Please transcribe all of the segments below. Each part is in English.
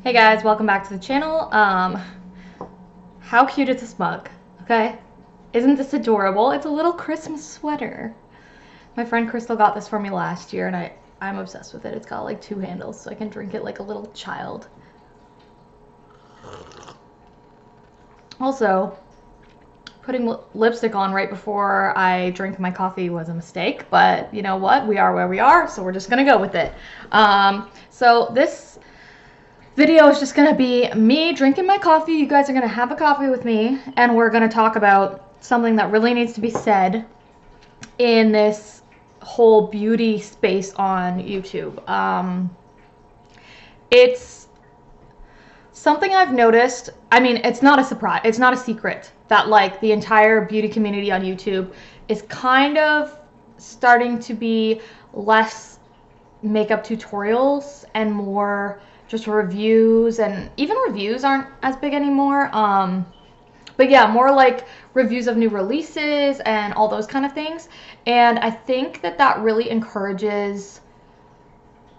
Hey guys, welcome back to the channel. How cute is this mug? Okay, isn't this adorable? It's a little Christmas sweater. My friend Crystal got this for me last year, and I'm obsessed with it. It's got like 2 handles, so I can drink it like a little child. Also, putting lipstick on right before I drink my coffee was a mistake, but you know what? We are where we are, so we're just gonna go with it. So this video is just gonna be me drinking my coffee. You guys are gonna have a coffee with me, and we're gonna talk about something that really needs to be said in this whole beauty space on YouTube. It's something I've noticed. I mean, it's not a surprise, it's not a secret that like the entire beauty community on YouTube is kind of starting to be less makeup tutorials and more just reviews, and even reviews aren't as big anymore. But yeah, more like reviews of new releases and all those kind of things. And I think that that really encourages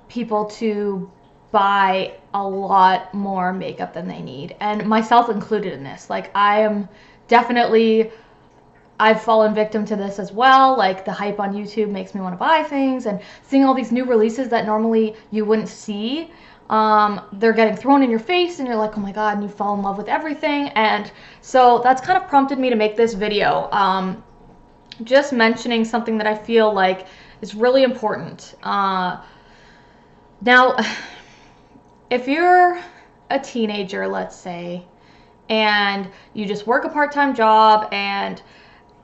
people to buy a lot more makeup than they need, and myself included in this. Like, I've fallen victim to this as well. Like, the hype on YouTube makes me want to buy things, and seeing all these new releases that normally you wouldn't see, they're getting thrown in your face, and you're like, oh my god, and you fall in love with everything. And so that's kind of prompted me to make this video, just mentioning something that I feel like is really important. Now, if you're a teenager, let's say, and you just work a part-time job, and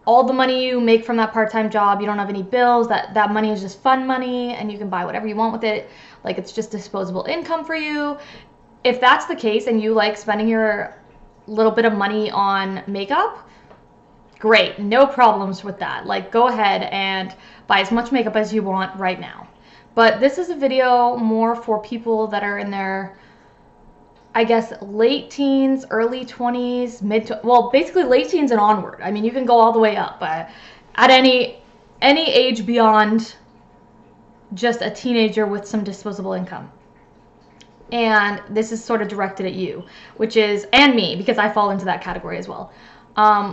all the money you make from that part-time job, you don't have any bills, that money is just fun money, and you can buy whatever you want with it, like it's just disposable income for you. If that's the case and you like spending your little bit of money on makeup, great, no problems with that. Like, go ahead and buy as much makeup as you want right now. But this is a video more for people that are in their, I guess, late teens, early 20s, well, basically late teens and onward. I mean, you can go all the way up, but at any age beyond just a teenager with some disposable income. And this is sort of directed at you, which is, and me, because I fall into that category as well,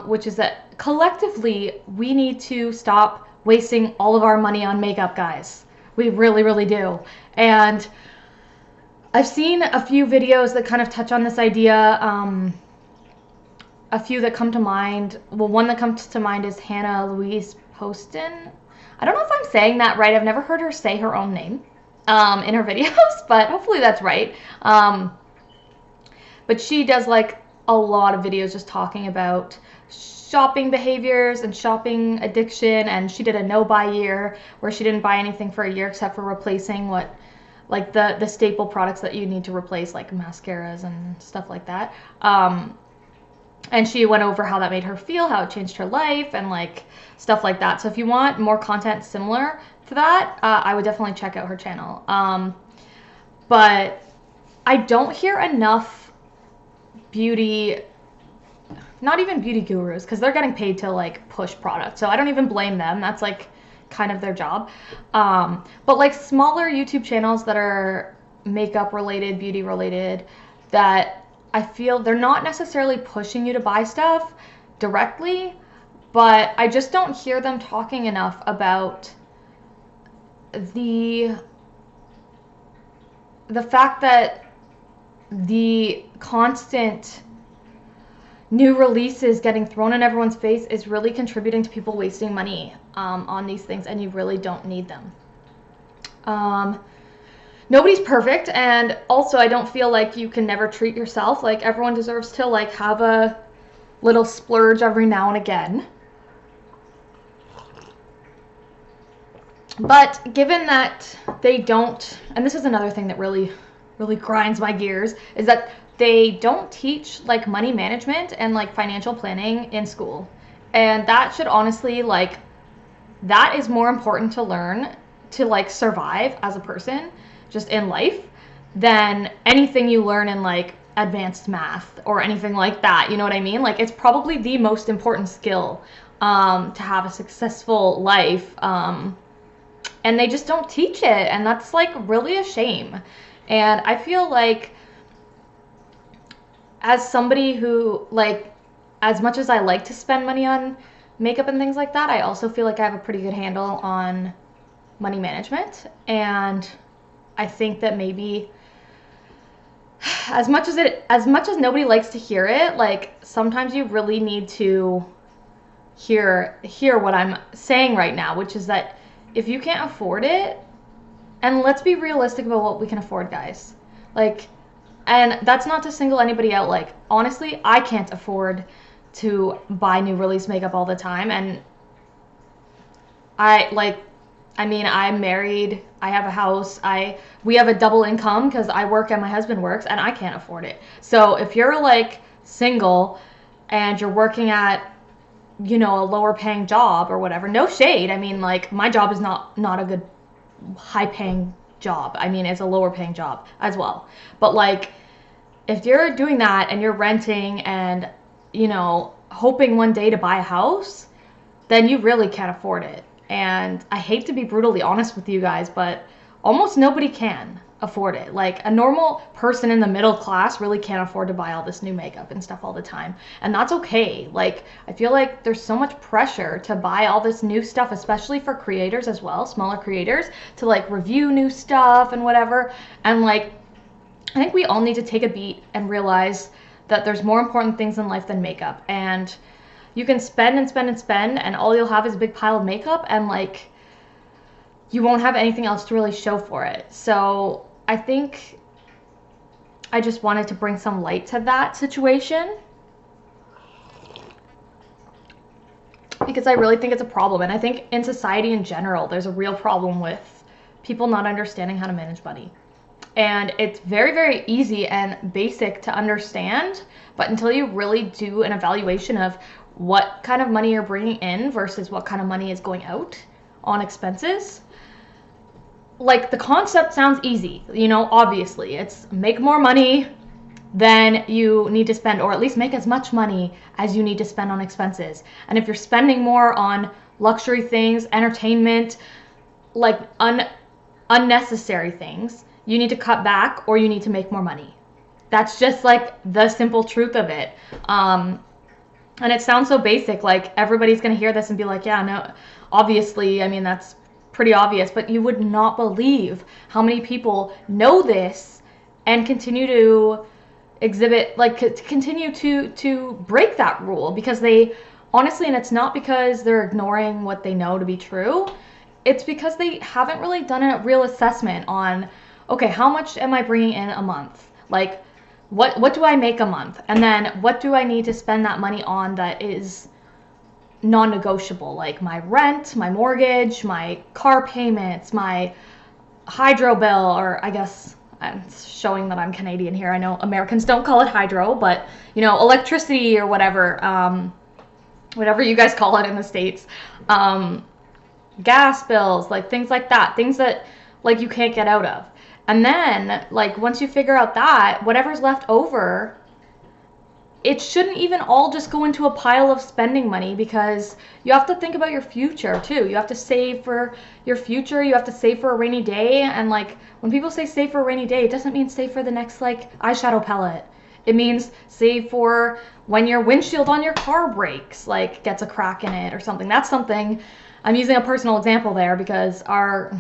which is that collectively we need to stop wasting all of our money on makeup, guys. We really, really do. And I've seen a few videos that kind of touch on this idea. A few that come to mind. Well, one that comes to mind is Hannah Louise Poston. I don't know if I'm saying that right. I've never heard her say her own name in her videos, but hopefully that's right. But she does like a lot of videos just talking about shopping behaviors and shopping addiction, and she did a no-buy year where she didn't buy anything for a year except for replacing like the staple products that you need to replace, like mascaras and stuff like that. And she went over how that made her feel, how it changed her life, and like stuff like that. So if you want more content similar to that, I would definitely check out her channel. But I don't hear enough beauty, not even beauty gurus, because they're getting paid to like push products. So I don't even blame them. That's like kind of their job. But like smaller YouTube channels that are makeup related, beauty related, that I feel they're not necessarily pushing you to buy stuff directly, but I just don't hear them talking enough about the fact that the constant new releases getting thrown in everyone's face is really contributing to people wasting money on these things, and you really don't need them. Nobody's perfect, and also I don't feel like you can never treat yourself. Like, everyone deserves to like have a little splurge every now and again. But given that they don't, and this is another thing that really grinds my gears, is that they don't teach like money management and like financial planning in school. And that should honestly, like, that is more important to learn to like survive as a person just in life than anything you learn in like advanced math or anything like that. You know what I mean? Like, it's probably the most important skill to have a successful life. And they just don't teach it, and that's like really a shame. And I feel like as somebody who, like, as much as I like to spend money on makeup and things like that, I also feel like I have a pretty good handle on money management. And I think that maybe as much as nobody likes to hear it, like, sometimes you really need to hear what I'm saying right now, which is that if you can't afford it, and let's be realistic about what we can afford, guys. Like, and that's not to single anybody out. Like, honestly, I can't afford to buy new release makeup all the time. And I'm married, I have a house, we have a double income because I work and my husband works, and I can't afford it. So if you're like single and you're working at, you know, a lower paying job or whatever, no shade. I mean, like, my job is not a good high paying job. I mean, it's a lower paying job as well. But like, if you're doing that and you're renting and, you know, hoping one day to buy a house, then you really can't afford it. And I hate to be brutally honest with you guys, but almost nobody can afford it. Like, a normal person in the middle class really can't afford to buy all this new makeup and stuff all the time. And that's okay. Like, I feel like there's so much pressure to buy all this new stuff, especially for creators as well, smaller creators, to like review new stuff and whatever. And like, I think we all need to take a beat and realize that there's more important things in life than makeup. And you can spend and spend and spend, and all you'll have is a big pile of makeup, and like, you won't have anything else to really show for it. So I think I just wanted to bring some light to that situation, because I really think it's a problem. And I think in society in general, there's a real problem with people not understanding how to manage money. And it's very, very easy and basic to understand, but until you really do an evaluation of what kind of money you're bringing in versus what kind of money is going out on expenses, like, the concept sounds easy, you know, obviously it's make more money than you need to spend, or at least make as much money as you need to spend on expenses. And if you're spending more on luxury things, entertainment, like unnecessary things, you need to cut back or you need to make more money. That's just like the simple truth of it. And it sounds so basic, like everybody's gonna hear this and be like, yeah, no, obviously, I mean, that's pretty obvious, but you would not believe how many people know this and continue to exhibit, like, continue to break that rule, because they honestly, and it's not because they're ignoring what they know to be true, it's because they haven't really done a real assessment on, okay, how much am I bringing in a month? Like, what do I make a month? And then what do I need to spend that money on that is non-negotiable? Like my rent, my mortgage, my car payments, my hydro bill, or I guess I'm showing that I'm Canadian here. I know Americans don't call it hydro, but, you know, electricity or whatever, whatever you guys call it in the States, gas bills, like things like that, things that like you can't get out of. And then, like, once you figure out that, whatever's left over, it shouldn't even all just go into a pile of spending money, because you have to think about your future too. You have to save for your future. You have to save for a rainy day. And like, when people say save for a rainy day, it doesn't mean save for the next like eyeshadow palette. It means save for when your windshield on your car breaks, like gets a crack in it or something. That's something, I'm using a personal example there because our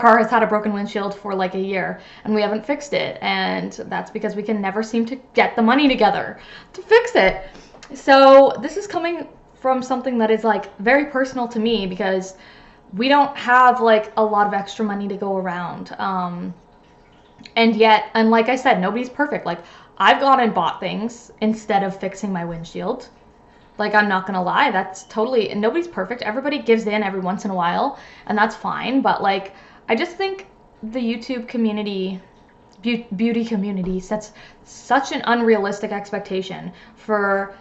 car has had a broken windshield for like a year and we haven't fixed it. And that's because we can never seem to get the money together to fix it. So this is coming from something that is like very personal to me, because we don't have like a lot of extra money to go around. And yet, and like I said, nobody's perfect. Like, I've gone and bought things instead of fixing my windshield. Like, I'm not gonna lie, that's totally, and nobody's perfect. Everybody gives in every once in a while, and that's fine. But like, I just think the YouTube community, beauty community, sets such an unrealistic expectation for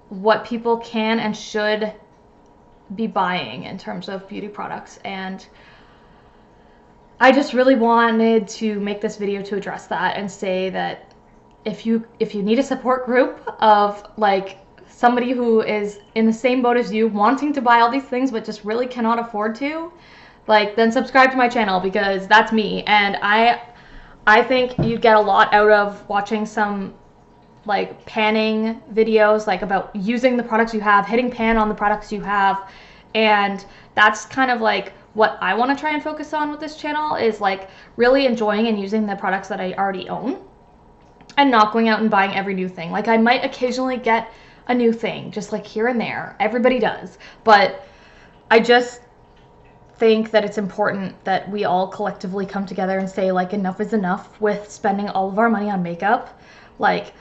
what people can and should be buying in terms of beauty products. And I just really wanted to make this video to address that and say that if you need a support group of like somebody who is in the same boat as you, wanting to buy all these things but just really cannot afford to, like, then subscribe to my channel, because that's me. And I think you'd get a lot out of watching some like panning videos, like about using the products you have, hitting pan on the products you have. And that's kind of like what I want to try and focus on with this channel, is like really enjoying and using the products that I already own and not going out and buying every new thing. Like I might occasionally get a new thing, just like here and there. Everybody does. But I just think that it's important that we all collectively come together and say like enough is enough with spending all of our money on makeup. Like,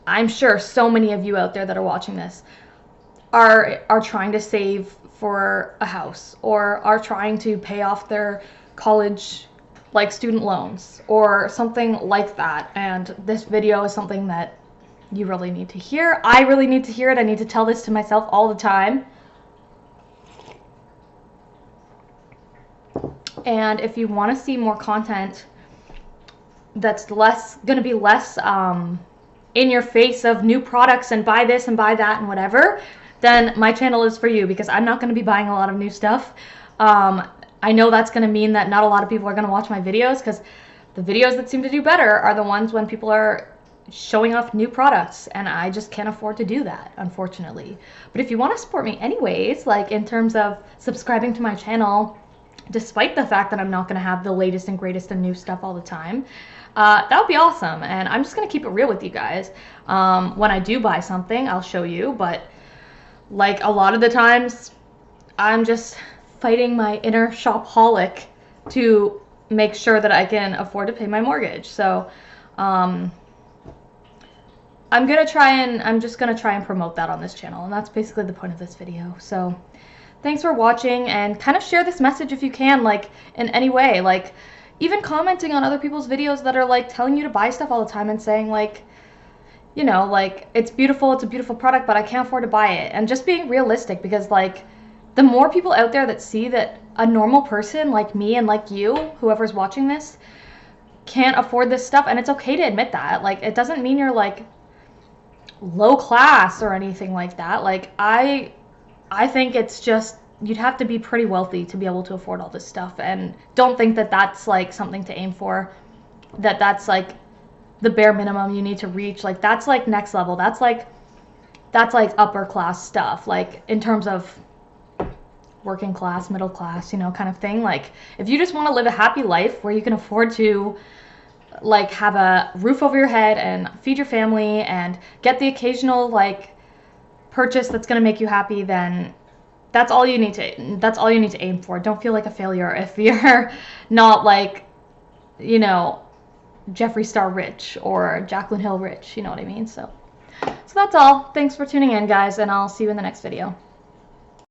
I'm sure so many of you out there that are watching this are trying to save for a house, or are trying to pay off their college like student loans or something like that. And this video is something that you really need to hear. I really need to hear it. I need to tell this to myself all the time. And if you want to see more content that's going to be less in your face of new products and buy this and buy that and whatever, then my channel is for you, because I'm not going to be buying a lot of new stuff. I know that's going to mean that not a lot of people are going to watch my videos, because the videos that seem to do better are the ones when people are showing off new products, and I just can't afford to do that, unfortunately. But if you want to support me anyways, like in terms of subscribing to my channel, despite the fact that I'm not going to have the latest and greatest and new stuff all the time, that would be awesome. And I'm just going to keep it real with you guys. When I do buy something, I'll show you, but like a lot of the times, I'm just fighting my inner shopaholic to make sure that I can afford to pay my mortgage. So I'm just gonna try and promote that on this channel, and that's basically the point of this video. So thanks for watching, and kind of share this message if you can, like in any way, like even commenting on other people's videos that are like telling you to buy stuff all the time and saying like, you know, like it's beautiful, it's a beautiful product, but I can't afford to buy it. And just being realistic, because like the more people out there that see that a normal person like me and like you, whoever's watching this, can't afford this stuff, and it's okay to admit that. Like it doesn't mean you're like low class or anything like that. Like I think it's just, you'd have to be pretty wealthy to be able to afford all this stuff, and don't think that that's like something to aim for, that's like the bare minimum you need to reach. Like that's like next level. That's like upper class stuff, like in terms of working class, middle class, you know, kind of thing. Like if you just want to live a happy life where you can afford to like have a roof over your head and feed your family and get the occasional like purchase that's going to make you happy, then that's all you need to aim for. Don't feel like a failure if you're not like, you know, Jeffree Star rich or Jaclyn Hill rich, you know what I mean? So that's all. Thanks for tuning in, guys, and I'll see you in the next video.